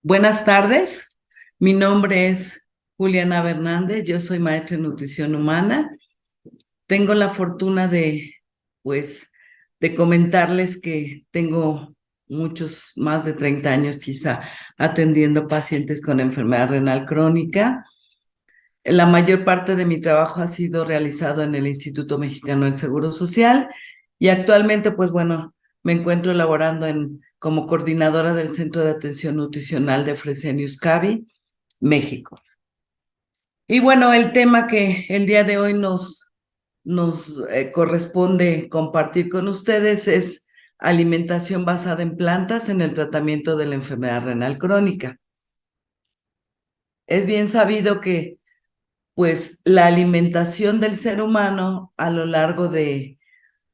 Buenas tardes, mi nombre es Juliana Fernández, yo soy maestra en nutrición humana. Tengo la fortuna pues, de comentarles que tengo más de 30 años quizá, atendiendo pacientes con enfermedad renal crónica. La mayor parte de mi trabajo ha sido realizado en el Instituto Mexicano del Seguro Social y actualmente, pues bueno, me encuentro laborando como coordinadora del Centro de Atención Nutricional de Fresenius Kabi, México. Y bueno, el tema que el día de hoy nos corresponde compartir con ustedes es alimentación basada en plantas en el tratamiento de la enfermedad renal crónica. Es bien sabido que pues la alimentación del ser humano a lo largo de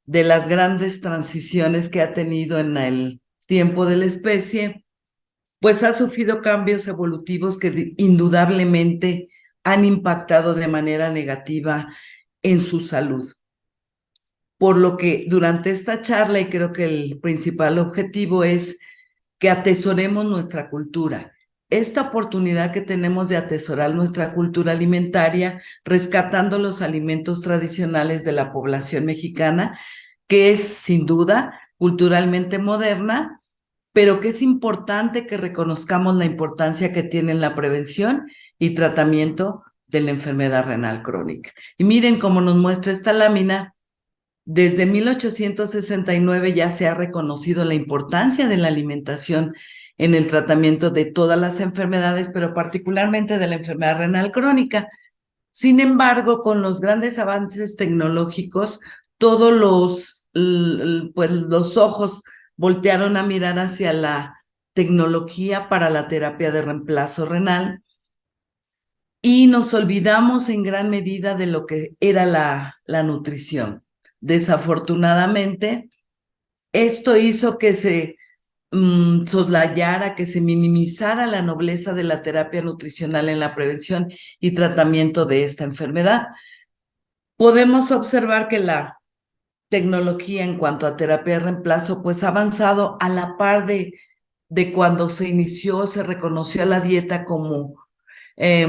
las grandes transiciones que ha tenido en el tiempo de la especie, pues ha sufrido cambios evolutivos que indudablemente han impactado de manera negativa en su salud. Por lo que durante esta charla, y creo que el principal objetivo es que atesoremos nuestra cultura. Esta oportunidad que tenemos de atesorar nuestra cultura alimentaria, rescatando los alimentos tradicionales de la población mexicana, que es sin duda culturalmente moderna, pero que es importante que reconozcamos la importancia que tienen la prevención y tratamiento de la enfermedad renal crónica. Y miren cómo nos muestra esta lámina. Desde 1869 ya se ha reconocido la importancia de la alimentación en el tratamiento de todas las enfermedades, pero particularmente de la enfermedad renal crónica. Sin embargo, con los grandes avances tecnológicos, todos los ojos voltearon a mirar hacia la tecnología para la terapia de reemplazo renal y nos olvidamos en gran medida de lo que era la nutrición. Desafortunadamente, esto hizo que se soslayara, que se minimizara la nobleza de la terapia nutricional en la prevención y tratamiento de esta enfermedad. Podemos observar que la tecnología en cuanto a terapia de reemplazo, pues ha avanzado a la par de cuando se inició, se reconoció a la dieta como eh,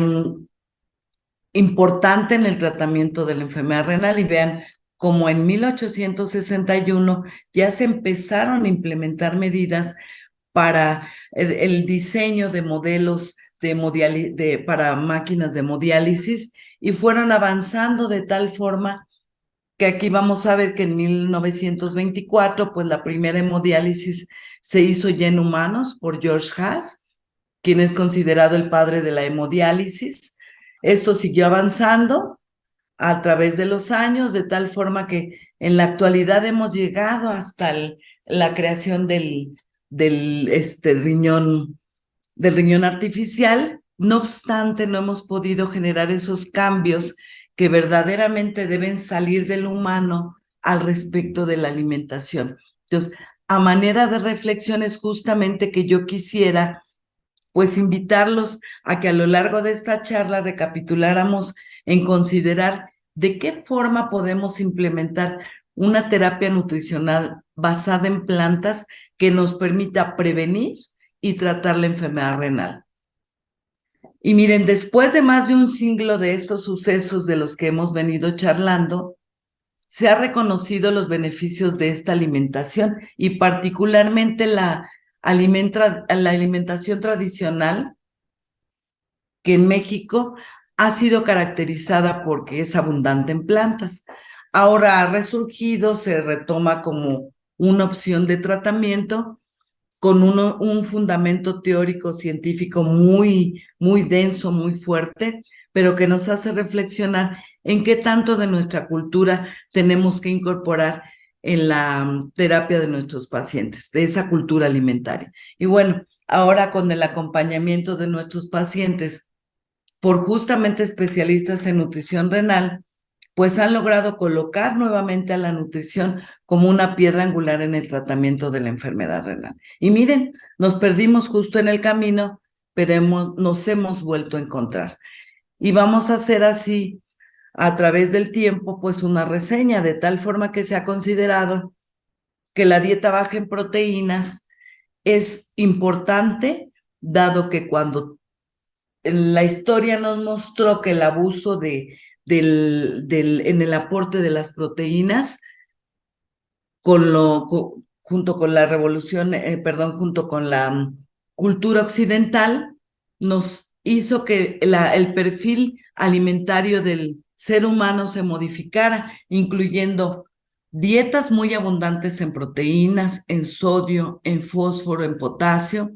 importante en el tratamiento de la enfermedad renal. Y vean, como en 1861 ya se empezaron a implementar medidas para el diseño de modelos para máquinas de hemodiálisis y fueron avanzando de tal forma que aquí vamos a ver que en 1924, pues la primera hemodiálisis se hizo ya en humanos por George Haas, quien es considerado el padre de la hemodiálisis. Esto siguió avanzando a través de los años, de tal forma que en la actualidad hemos llegado hasta la creación del riñón artificial. No obstante, no hemos podido generar esos cambios que verdaderamente deben salir del humano al respecto de la alimentación. Entonces, a manera de reflexión es justamente que yo quisiera pues invitarlos a que a lo largo de esta charla recapituláramos en considerar de qué forma podemos implementar una terapia nutricional basada en plantas que nos permita prevenir y tratar la enfermedad renal. Y miren, después de más de un siglo de estos sucesos de los que hemos venido charlando, se ha reconocido los beneficios de esta alimentación y particularmente la alimentación tradicional, que en México ha sido caracterizada porque es abundante en plantas. Ahora ha resurgido, se retoma como una opción de tratamiento con un fundamento teórico científico muy denso, muy fuerte, pero que nos hace reflexionar en qué tanto de nuestra cultura tenemos que incorporar en la terapia de nuestros pacientes, de esa cultura alimentaria. Y bueno, ahora con el acompañamiento de nuestros pacientes por justamente especialistas en nutrición renal, pues han logrado colocar nuevamente a la nutrición como una piedra angular en el tratamiento de la enfermedad renal. Y miren, nos perdimos justo en el camino, pero nos hemos vuelto a encontrar. Y vamos a hacer así, a través del tiempo, pues una reseña, de tal forma que se ha considerado que la dieta baja en proteínas es importante dado que cuando la historia nos mostró que el abuso en el aporte de las proteínas, junto con la revolución, junto con la cultura occidental, nos hizo que el perfil alimentario del ser humano se modificara, incluyendo dietas muy abundantes en proteínas, en sodio, en fósforo, en potasio,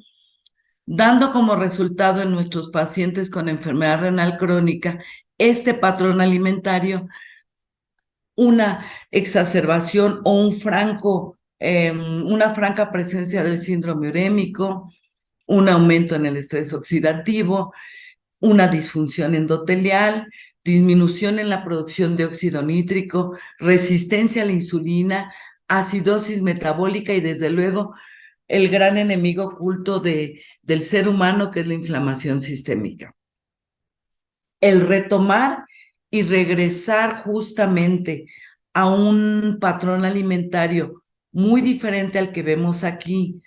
dando como resultado en nuestros pacientes con enfermedad renal crónica este patrón alimentario una exacerbación o una franca presencia del síndrome urémico, un aumento en el estrés oxidativo, una disfunción endotelial, disminución en la producción de óxido nítrico, resistencia a la insulina, acidosis metabólica y desde luego el gran enemigo oculto del ser humano, que es la inflamación sistémica. El retomar y regresar justamente a un patrón alimentario muy diferente al que vemos aquí,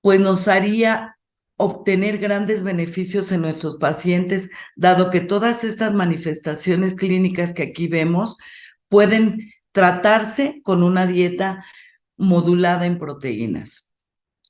pues nos haría obtener grandes beneficios en nuestros pacientes, dado que todas estas manifestaciones clínicas que aquí vemos pueden tratarse con una dieta modulada en proteínas.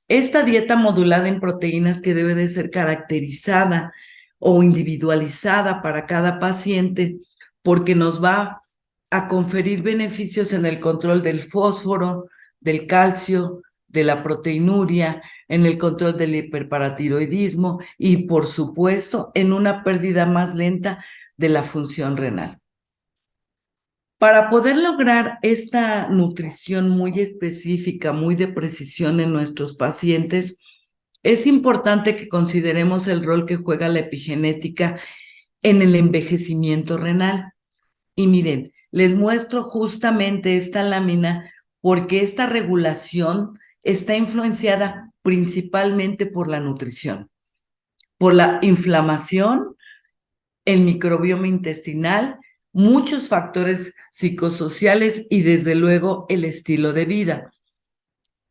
Esta dieta modulada en proteínas, que debe de ser caracterizada o individualizada para cada paciente, porque nos va a conferir beneficios en el control del fósforo, del calcio, de la proteinuria, en el control del hiperparatiroidismo y, por supuesto, en una pérdida más lenta de la función renal. Para poder lograr esta nutrición muy específica, muy de precisión en nuestros pacientes, es importante que consideremos el rol que juega la epigenética en el envejecimiento renal. Y miren, les muestro justamente esta lámina porque esta regulación está influenciada principalmente por la nutrición, por la inflamación, el microbioma intestinal, muchos factores psicosociales y desde luego el estilo de vida.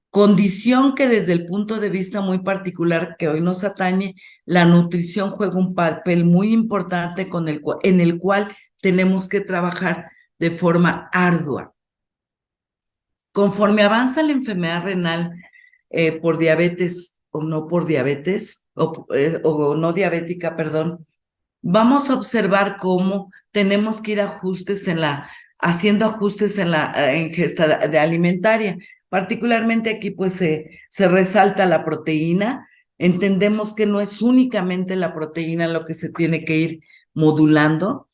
Condición que desde el punto de vista muy particular que hoy nos atañe, la nutrición juega un papel muy importante en el cual tenemos que trabajar de forma ardua. Conforme avanza la enfermedad renal por diabetes o no por diabetes, o no diabética, perdón, vamos a observar cómo tenemos que ir haciendo ajustes en la ingesta alimentaria. Particularmente aquí pues se resalta la proteína. Entendemos que no es únicamente la proteína lo que se tiene que ir modulando,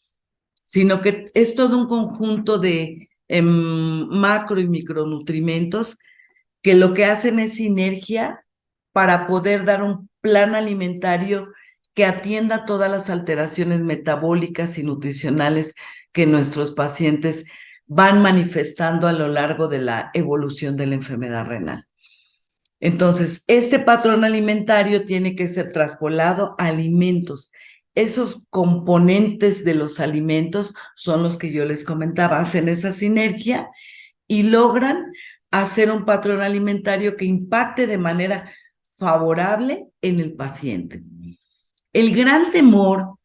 sino que es todo un conjunto de macro y micronutrimentos que lo que hacen es sinergia para poder dar un plan alimentario que atienda todas las alteraciones metabólicas y nutricionales que nuestros pacientes van manifestando a lo largo de la evolución de la enfermedad renal. Entonces, este patrón alimentario tiene que ser traspolado a alimentos. Esos componentes de los alimentos son los que yo les comentaba, hacen esa sinergia y logran hacer un patrón alimentario que impacte de manera favorable en el paciente. El gran temor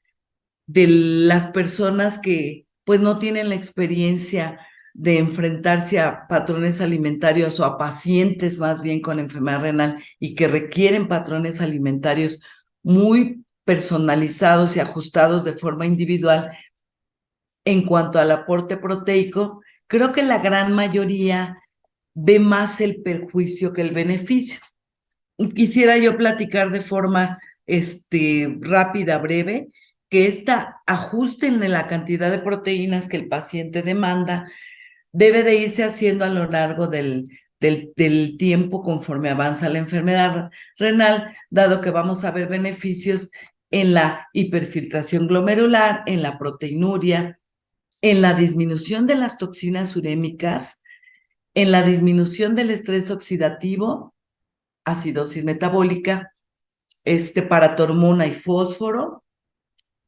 de las personas que pues no tienen la experiencia de enfrentarse a patrones alimentarios o a pacientes más bien con enfermedad renal y que requieren patrones alimentarios muy personalizados y ajustados de forma individual en cuanto al aporte proteico, creo que la gran mayoría ve más el perjuicio que el beneficio. Quisiera yo platicar de forma rápida, breve, que ajuste en la cantidad de proteínas que el paciente demanda debe de irse haciendo a lo largo del tiempo conforme avanza la enfermedad renal, dado que vamos a ver beneficios en la hiperfiltración glomerular, en la proteinuria, en la disminución de las toxinas urémicas, en la disminución del estrés oxidativo, acidosis metabólica, paratormona y fósforo,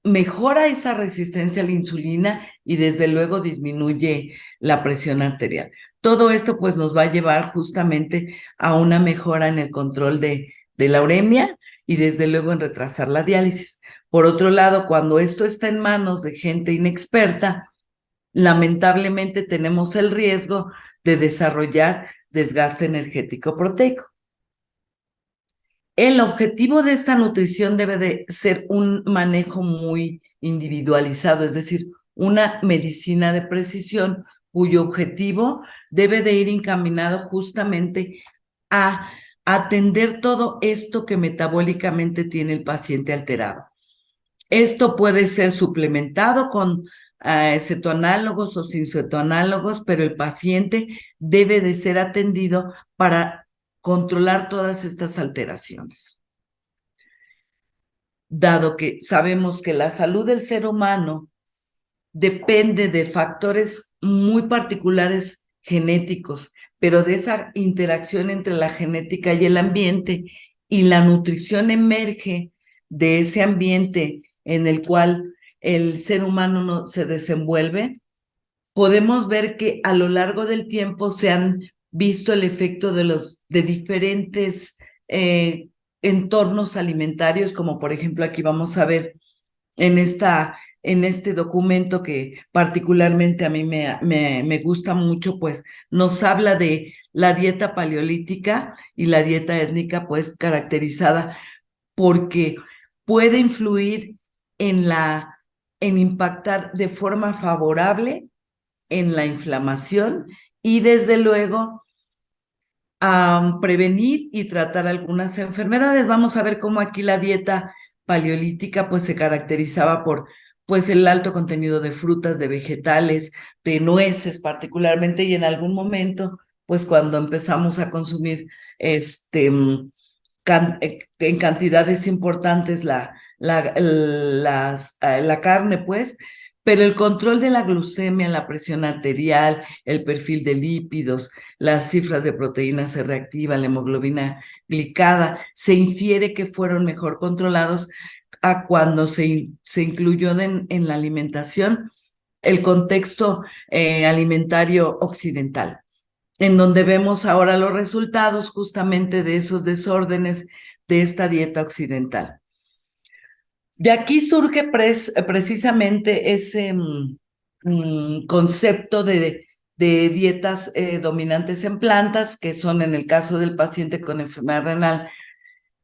mejora esa resistencia a la insulina y desde luego disminuye la presión arterial. Todo esto nos va a llevar justamente a una mejora en el control de la uremia y desde luego en retrasar la diálisis. Por otro lado, cuando esto está en manos de gente inexperta, lamentablemente tenemos el riesgo de desarrollar desgaste energético proteico. El objetivo de esta nutrición debe de ser un manejo muy individualizado, es decir, una medicina de precisión cuyo objetivo debe de ir encaminado justamente a atender todo esto que metabólicamente tiene el paciente alterado. Esto puede ser suplementado con cetoanálogos o sin cetoanálogos, pero el paciente debe de ser atendido para controlar todas estas alteraciones. Dado que sabemos que la salud del ser humano depende de factores muy particulares genéticos, pero de esa interacción entre la genética y el ambiente, y la nutrición emerge de ese ambiente en el cual el ser humano no se desenvuelve, podemos ver que a lo largo del tiempo se han visto el efecto de diferentes entornos alimentarios, como por ejemplo aquí vamos a ver en este documento que particularmente a mí me gusta mucho, pues nos habla de la dieta paleolítica y la dieta étnica, pues caracterizada porque puede influir en impactar de forma favorable en la inflamación y desde luego a prevenir y tratar algunas enfermedades. Vamos a ver cómo aquí la dieta paleolítica pues se caracterizaba por pues el alto contenido de frutas, de vegetales, de nueces particularmente, y en algún momento pues cuando empezamos a consumir en cantidades importantes la carne, pues, pero el control de la glucemia, la presión arterial, el perfil de lípidos, las cifras de proteínas se reactivan, la hemoglobina glicada, se infiere que fueron mejor controlados a cuando se incluyó en la alimentación el contexto alimentario occidental, en donde vemos ahora los resultados justamente de esos desórdenes de esta dieta occidental. De aquí surge precisamente ese concepto de dietas dominantes en plantas, que son en el caso del paciente con enfermedad renal,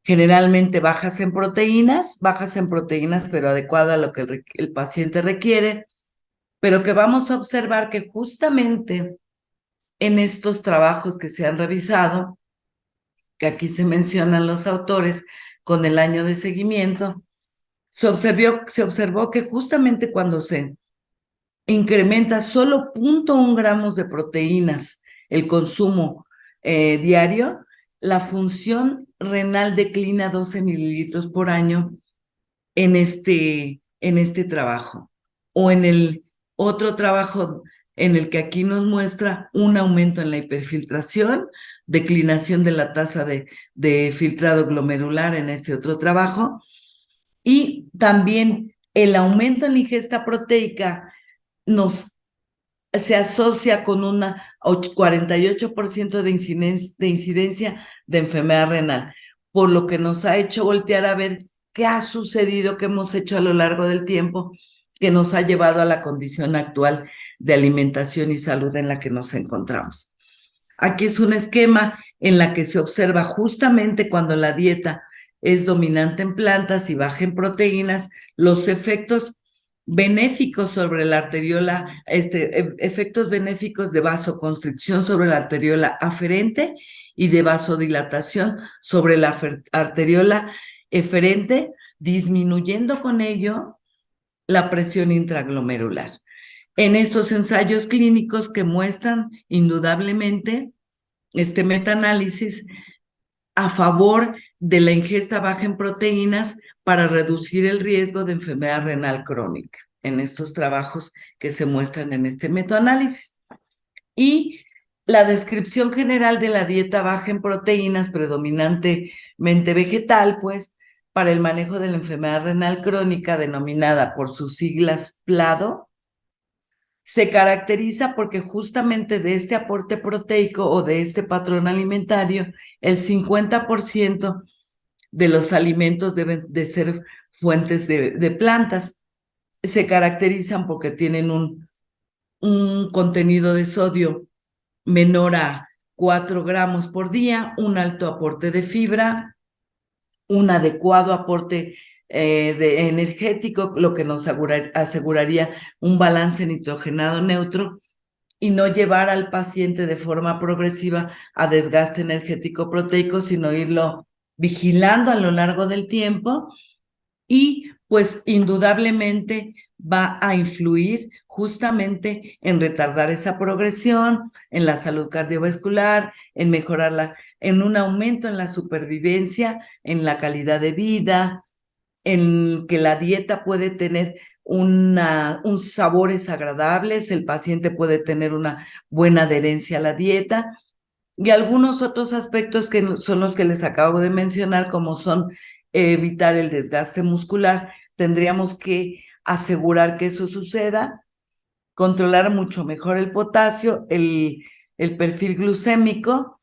generalmente bajas en proteínas, pero adecuada a lo que el paciente requiere, pero que vamos a observar que justamente en estos trabajos que se han revisado, que aquí se mencionan los autores con el año de seguimiento, se observó que justamente cuando se incrementa solo 0.1 gramos de proteínas el consumo diario, la función renal declina 12 mililitros por año en este trabajo. O en el otro trabajo en el que aquí nos muestra un aumento en la hiperfiltración, declinación de la tasa de filtrado glomerular en este otro trabajo, y también el aumento en la ingesta proteica se asocia con una 48% de incidencia de enfermedad renal, por lo que nos ha hecho voltear a ver qué ha sucedido, qué hemos hecho a lo largo del tiempo, que nos ha llevado a la condición actual de alimentación y salud en la que nos encontramos. Aquí es un esquema en la que se observa justamente cuando la dieta es dominante en plantas y baja en proteínas, los efectos benéficos sobre la arteriola, efectos benéficos de vasoconstricción sobre la arteriola aferente y de vasodilatación sobre la arteriola eferente, disminuyendo con ello la presión intraglomerular. En estos ensayos clínicos que muestran indudablemente este metaanálisis a favor de la ingesta baja en proteínas para reducir el riesgo de enfermedad renal crónica en estos trabajos que se muestran en este metaanálisis. Y la descripción general de la dieta baja en proteínas, predominantemente vegetal, pues, para el manejo de la enfermedad renal crónica, denominada por sus siglas PLADO, se caracteriza porque justamente de este aporte proteico o de este patrón alimentario, el 50% de los alimentos deben de ser fuentes de plantas. Se caracterizan porque tienen un contenido de sodio menor a 4 gramos por día, un alto aporte de fibra, un adecuado aporte de energético, lo que nos aseguraría un balance nitrogenado neutro y no llevar al paciente de forma progresiva a desgaste energético proteico, sino irlo vigilando a lo largo del tiempo y pues indudablemente va a influir justamente en retardar esa progresión, en la salud cardiovascular, en mejorarla, en un aumento en la supervivencia, en la calidad de vida, en que la dieta puede tener sabores agradables, el paciente puede tener una buena adherencia a la dieta y algunos otros aspectos que son los que les acabo de mencionar, como son evitar el desgaste muscular. Tendríamos que asegurar que eso suceda, controlar mucho mejor el potasio, el perfil glucémico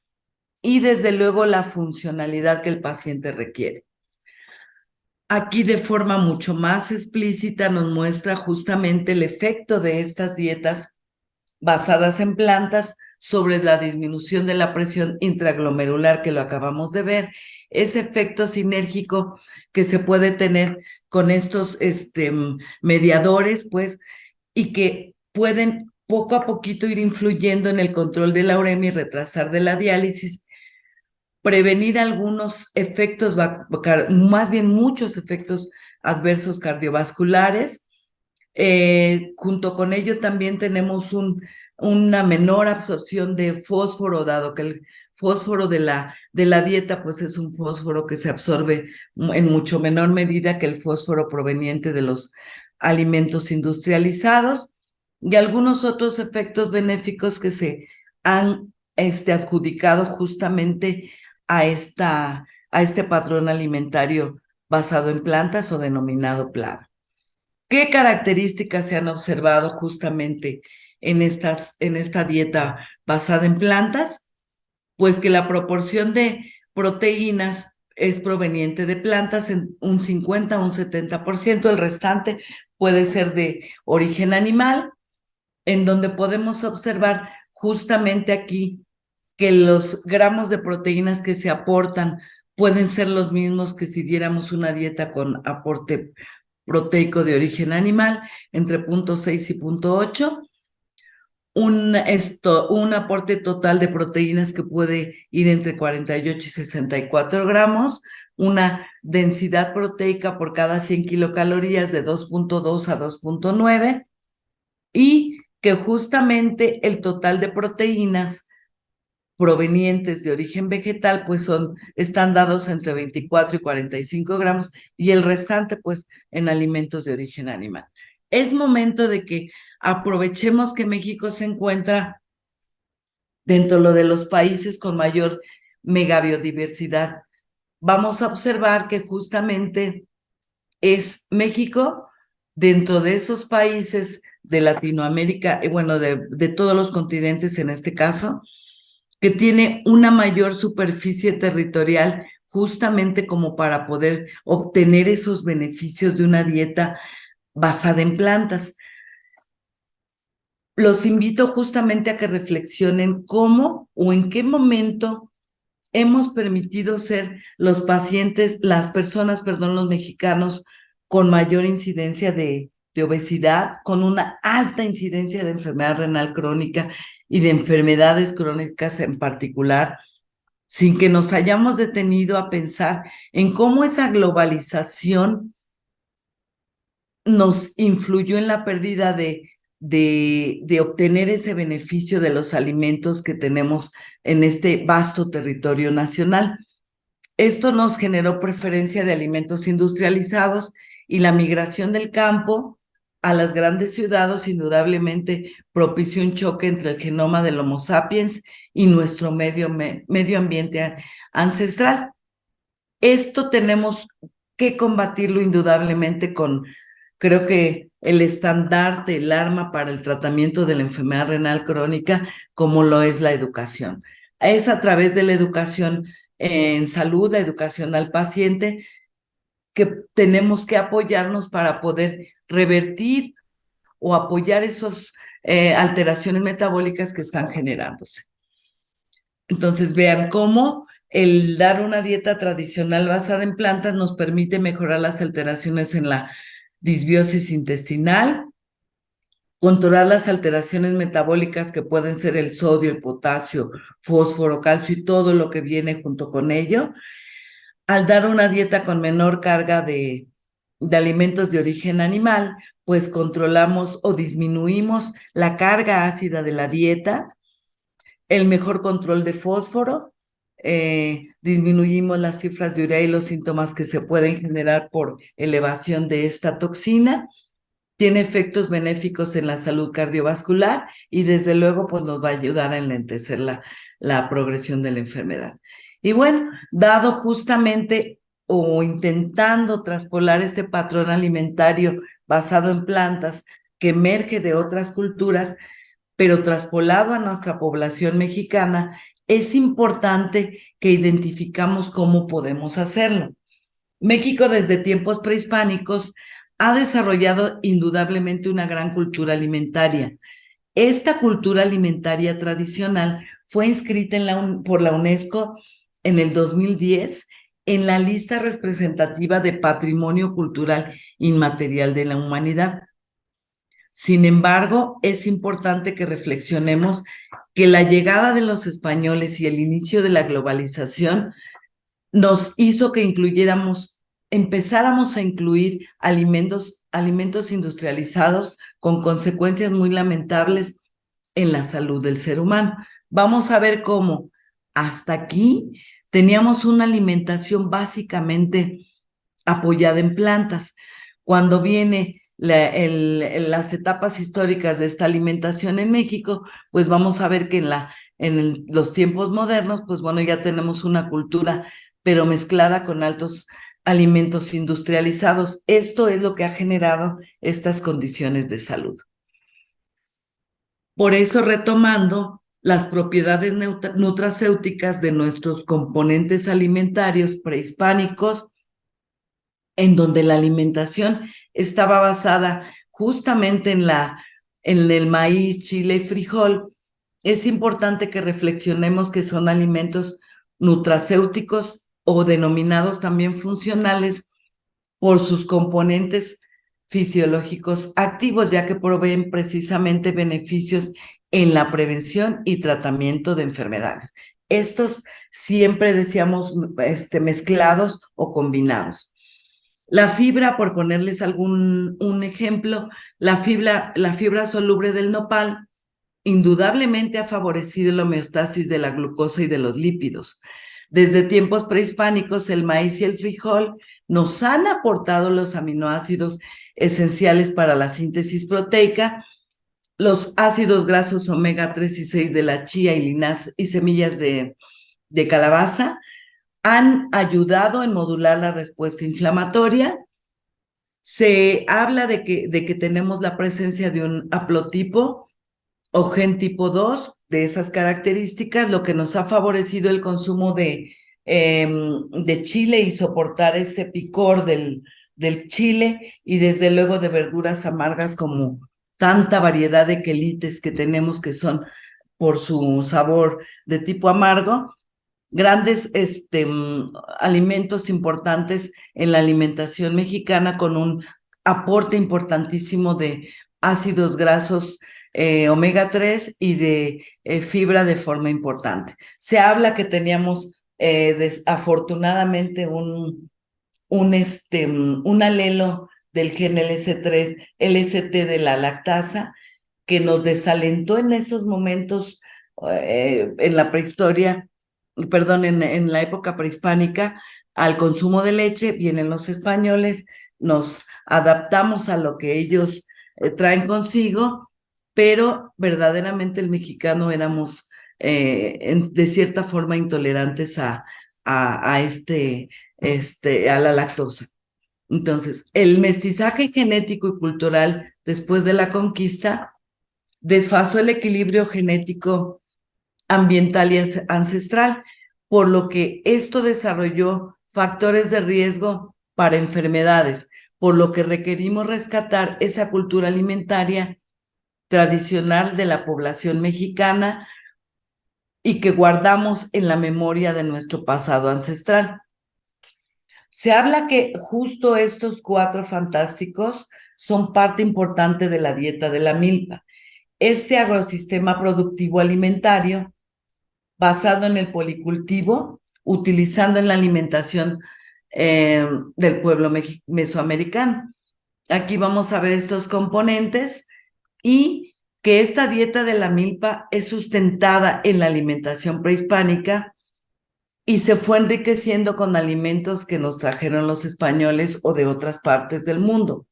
y desde luego la funcionalidad que el paciente requiere. Aquí de forma mucho más explícita nos muestra justamente el efecto de estas dietas basadas en plantas sobre la disminución de la presión intraglomerular que lo acabamos de ver, ese efecto sinérgico que se puede tener con estos mediadores, pues, y que pueden poco a poquito ir influyendo en el control de la uremia y retrasar de la diálisis, prevenir algunos efectos, más bien muchos efectos adversos cardiovasculares. Junto con ello también tenemos una menor absorción de fósforo, dado que el fósforo de la dieta pues es un fósforo que se absorbe en mucho menor medida que el fósforo proveniente de los alimentos industrializados y algunos otros efectos benéficos que se han adjudicado justamente a este patrón alimentario basado en plantas o denominado PLAN. ¿Qué características se han observado justamente en esta dieta basada en plantas? Pues que la proporción de proteínas es proveniente de plantas en un 50 a un 70%, el restante puede ser de origen animal, en donde podemos observar justamente aquí que los gramos de proteínas que se aportan pueden ser los mismos que si diéramos una dieta con aporte proteico de origen animal, entre 0.6 y 0.8, un aporte total de proteínas que puede ir entre 48 y 64 gramos, una densidad proteica por cada 100 kilocalorías de 2.2 a 2.9 y que justamente el total de proteínas provenientes de origen vegetal, pues están dados entre 24 y 45 gramos y el restante, pues, en alimentos de origen animal. Es momento de que aprovechemos que México se encuentra dentro de los países con mayor megabiodiversidad. Vamos a observar que justamente es México, dentro de esos países de Latinoamérica, bueno, de todos los continentes en este caso, que tiene una mayor superficie territorial justamente como para poder obtener esos beneficios de una dieta basada en plantas. Los invito justamente a que reflexionen cómo o en qué momento hemos permitido ser las personas, perdón, los mexicanos con mayor incidencia de obesidad, con una alta incidencia de enfermedad renal crónica y de enfermedades crónicas en particular, sin que nos hayamos detenido a pensar en cómo esa globalización nos influyó en la pérdida de obtener ese beneficio de los alimentos que tenemos en este vasto territorio nacional. Esto nos generó preferencia de alimentos industrializados y la migración del campo a las grandes ciudades indudablemente propició un choque entre el genoma del Homo sapiens y nuestro medio ambiente ancestral. Esto tenemos que combatirlo indudablemente creo que el estandarte, el arma para el tratamiento de la enfermedad renal crónica, como lo es la educación. Es a través de la educación en salud, la educación al paciente, que tenemos que apoyarnos para poder revertir o apoyar esas alteraciones metabólicas que están generándose. Entonces, vean cómo el dar una dieta tradicional basada en plantas nos permite mejorar las alteraciones en la disbiosis intestinal, controlar las alteraciones metabólicas que pueden ser el sodio, el potasio, fósforo, calcio y todo lo que viene junto con ello. Al dar una dieta con menor carga de alimentos de origen animal, pues controlamos o disminuimos la carga ácida de la dieta, el mejor control de fósforo, disminuimos las cifras de urea y los síntomas que se pueden generar por elevación de esta toxina. Tiene efectos benéficos en la salud cardiovascular y desde luego pues nos va a ayudar a enlentecer la progresión de la enfermedad. Y bueno, dado justamente o intentando traspolar este patrón alimentario basado en plantas que emerge de otras culturas, pero traspolado a nuestra población mexicana, es importante que identificamos cómo podemos hacerlo. México desde tiempos prehispánicos ha desarrollado indudablemente una gran cultura alimentaria. Esta cultura alimentaria tradicional fue inscrita por la UNESCO en el 2010 en la lista representativa de Patrimonio Cultural Inmaterial de la Humanidad. Sin embargo, es importante que reflexionemos que la llegada de los españoles y el inicio de la globalización nos hizo que empezáramos a incluir alimentos industrializados con consecuencias muy lamentables en la salud del ser humano. Vamos a ver cómo hasta aquí teníamos una alimentación básicamente apoyada en plantas. Cuando viene las etapas históricas de esta alimentación en México, pues vamos a ver que en los tiempos modernos, pues bueno, ya tenemos una cultura, pero mezclada con altos alimentos industrializados. Esto es lo que ha generado estas condiciones de salud. Por eso, retomando las propiedades nutracéuticas de nuestros componentes alimentarios prehispánicos, en donde la alimentación estaba basada justamente en el maíz, chile y frijol, es importante que reflexionemos que son alimentos nutracéuticos o denominados también funcionales por sus componentes fisiológicos activos, ya que proveen precisamente beneficios en la prevención y tratamiento de enfermedades. Estos siempre decíamos mezclados o combinados. La fibra, por ponerles un ejemplo, la fibra soluble del nopal indudablemente ha favorecido la homeostasis de la glucosa y de los lípidos. Desde tiempos prehispánicos, el maíz y el frijol nos han aportado los aminoácidos esenciales para la síntesis proteica, los ácidos grasos omega 3 y 6 de la chía y linaza y semillas de calabaza han ayudado en modular la respuesta inflamatoria. Se habla de que tenemos la presencia de un haplotipo o gen tipo 2 de esas características, lo que nos ha favorecido el consumo de chile y soportar ese picor del chile y desde luego de verduras amargas como tanta variedad de quelites que tenemos que son por su sabor de tipo amargo, grandes alimentos importantes en la alimentación mexicana con un aporte importantísimo de ácidos grasos omega 3 y de fibra de forma importante. Se habla que teníamos desafortunadamente un alelo del gen LS3, LST de la lactasa, que nos desalentó en esos momentos en la prehistoria, perdón, en la época prehispánica, al consumo de leche. Vienen los españoles, nos adaptamos a lo que ellos traen consigo, pero verdaderamente el mexicano éramos de cierta forma intolerantes a la lactosa. Entonces, el mestizaje genético y cultural después de la conquista desfasó el equilibrio genético ambiental y ancestral. por lo que esto desarrolló factores de riesgo para enfermedades, por lo que requerimos rescatar esa cultura alimentaria tradicional de la población mexicana y que guardamos en la memoria de nuestro pasado ancestral. Se habla que justo estos 4 fantásticos son parte importante de la dieta de la milpa. Este agrosistema productivo alimentario basado en el policultivo, utilizando en la alimentación del pueblo mesoamericano. Aquí vamos a ver estos componentes y que esta dieta de la milpa es sustentada en la alimentación prehispánica y se fue enriqueciendo con alimentos que nos trajeron los españoles o de otras partes del mundo.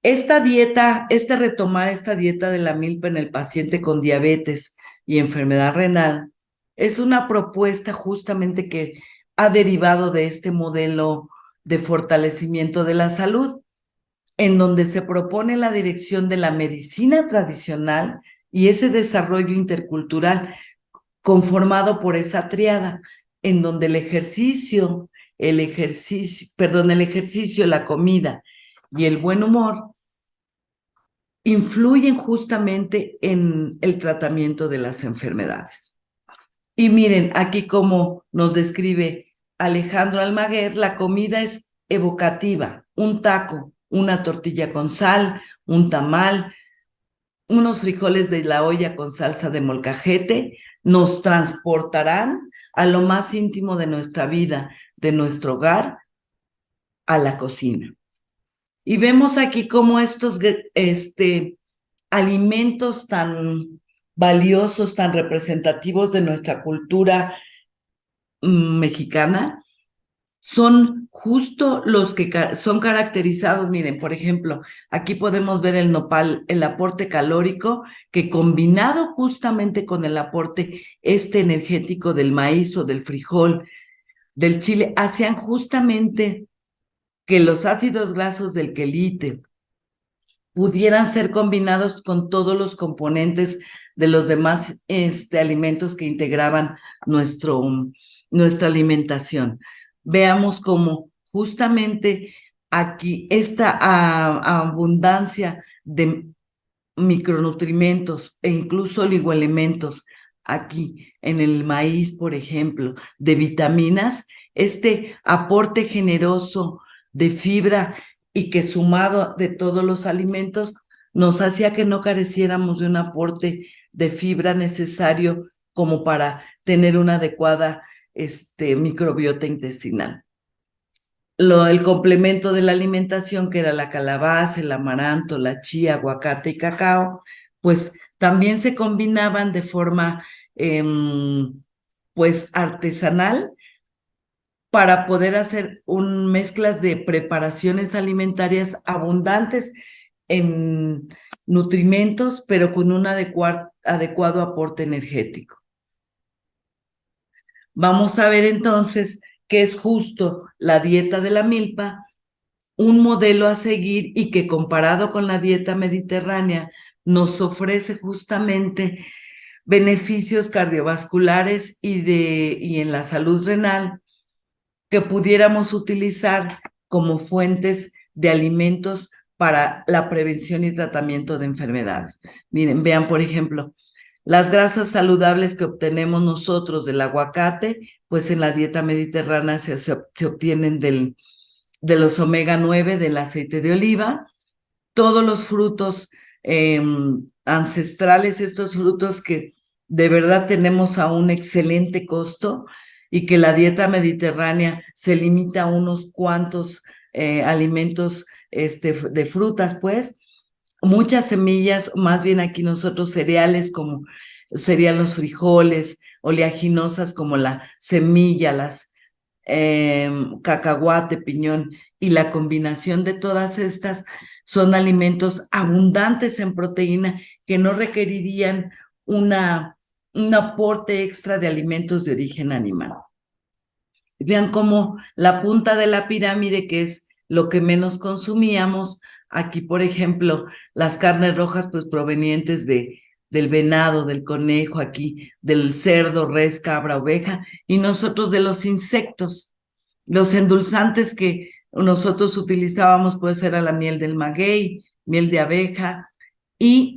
Retomar esta dieta de la milpa en el paciente con diabetes y enfermedad renal es una propuesta justamente que ha derivado de este modelo de fortalecimiento de la salud, en donde se propone la dirección de la medicina tradicional y ese desarrollo intercultural conformado por esa triada, en donde el ejercicio, la comida y el buen humor influyen justamente en el tratamiento de las enfermedades. Y miren, aquí como nos describe Alejandro Almaguer, la comida es evocativa, un taco, una tortilla con sal, un tamal, unos frijoles de la olla con salsa de molcajete, nos transportarán a lo más íntimo de nuestra vida, de nuestro hogar, a la cocina. Y vemos aquí cómo estos alimentos tan valiosos, tan representativos de nuestra cultura mexicana, son justo los que son caracterizados. Miren, por ejemplo, aquí podemos ver el nopal, el aporte calórico, que combinado justamente con el aporte energético del maíz o del frijol, del chile, hacían justamente que los ácidos grasos del quelite pudieran ser combinados con todos los componentes de los demás alimentos que integraban nuestra alimentación. Veamos cómo justamente aquí esta abundancia de micronutrientes e incluso oligoelementos aquí en el maíz, por ejemplo, de vitaminas, este aporte generoso de fibra y que sumado de todos los alimentos nos hacía que no careciéramos de un aporte de fibra necesario como para tener una adecuada microbiota intestinal. El complemento de la alimentación, que era la calabaza, el amaranto, la chía, aguacate y cacao, pues también se combinaban de forma pues artesanal para poder hacer mezclas de preparaciones alimentarias abundantes en nutrimentos, pero con un adecuado aporte energético. Vamos a ver entonces qué es justo la dieta de la milpa, un modelo a seguir y que comparado con la dieta mediterránea nos ofrece justamente beneficios cardiovasculares y en la salud renal que pudiéramos utilizar como fuentes de alimentos para la prevención y tratamiento de enfermedades. Miren, vean, por ejemplo, las grasas saludables que obtenemos nosotros del aguacate, pues en la dieta mediterránea se obtienen de los omega 9 del aceite de oliva, todos los frutos ancestrales, estos frutos que de verdad tenemos a un excelente costo y que la dieta mediterránea se limita a unos cuantos alimentos de frutas, pues, muchas semillas, más bien aquí nosotros cereales como serían los frijoles, oleaginosas como la semilla, las cacahuate, piñón, y la combinación de todas estas son alimentos abundantes en proteína que no requerirían un aporte extra de alimentos de origen animal. Vean cómo la punta de la pirámide, que es lo que menos consumíamos, aquí, por ejemplo, las carnes rojas, pues provenientes de del venado, del conejo aquí, del cerdo, res, cabra, oveja, y nosotros de los insectos. Los endulzantes que nosotros utilizábamos pues era la miel del maguey, miel de abeja, y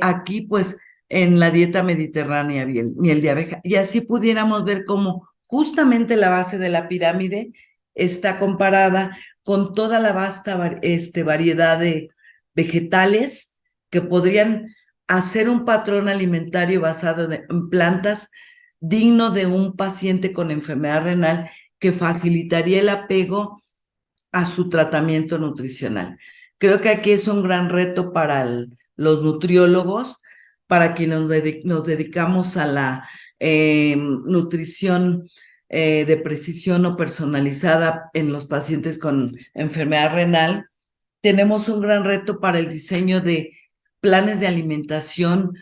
aquí pues en la dieta mediterránea miel de abeja. Y así pudiéramos ver cómo justamente la base de la pirámide está comparada con toda la vasta variedad de vegetales que podrían hacer un patrón alimentario basado en plantas digno de un paciente con enfermedad renal que facilitaría el apego a su tratamiento nutricional. Creo que aquí es un gran reto para los nutriólogos, para quienes nos dedicamos a la nutrición de precisión o personalizada en los pacientes con enfermedad renal. Tenemos un gran reto para el diseño de planes de alimentación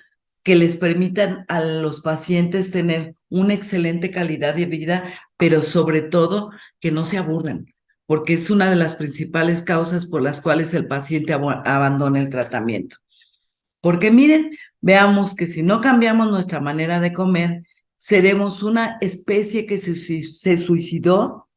que les permitan a los pacientes tener una excelente calidad de vida, pero sobre todo que no se aburran, porque es una de las principales causas por las cuales el paciente abandona el tratamiento. Porque miren, veamos que si no cambiamos nuestra manera de comer, seremos una especie que se suicidó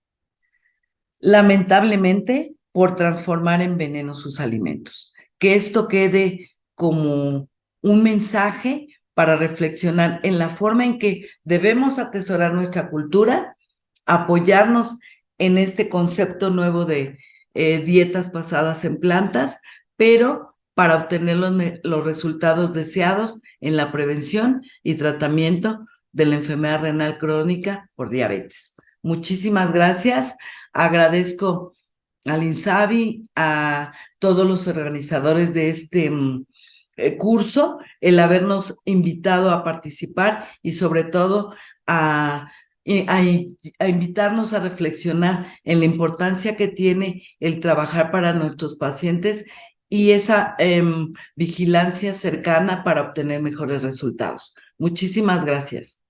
lamentablemente por transformar en veneno sus alimentos. Que esto quede como un mensaje para reflexionar en la forma en que debemos atesorar nuestra cultura, apoyarnos en este concepto nuevo de dietas basadas en plantas, pero para obtener los resultados deseados en la prevención y tratamiento de la enfermedad renal crónica por diabetes. Muchísimas gracias. Agradezco al INSABI, a todos los organizadores de este curso, el habernos invitado a participar y sobre todo a invitarnos a reflexionar en la importancia que tiene el trabajar para nuestros pacientes y esa vigilancia cercana para obtener mejores resultados. Muchísimas gracias.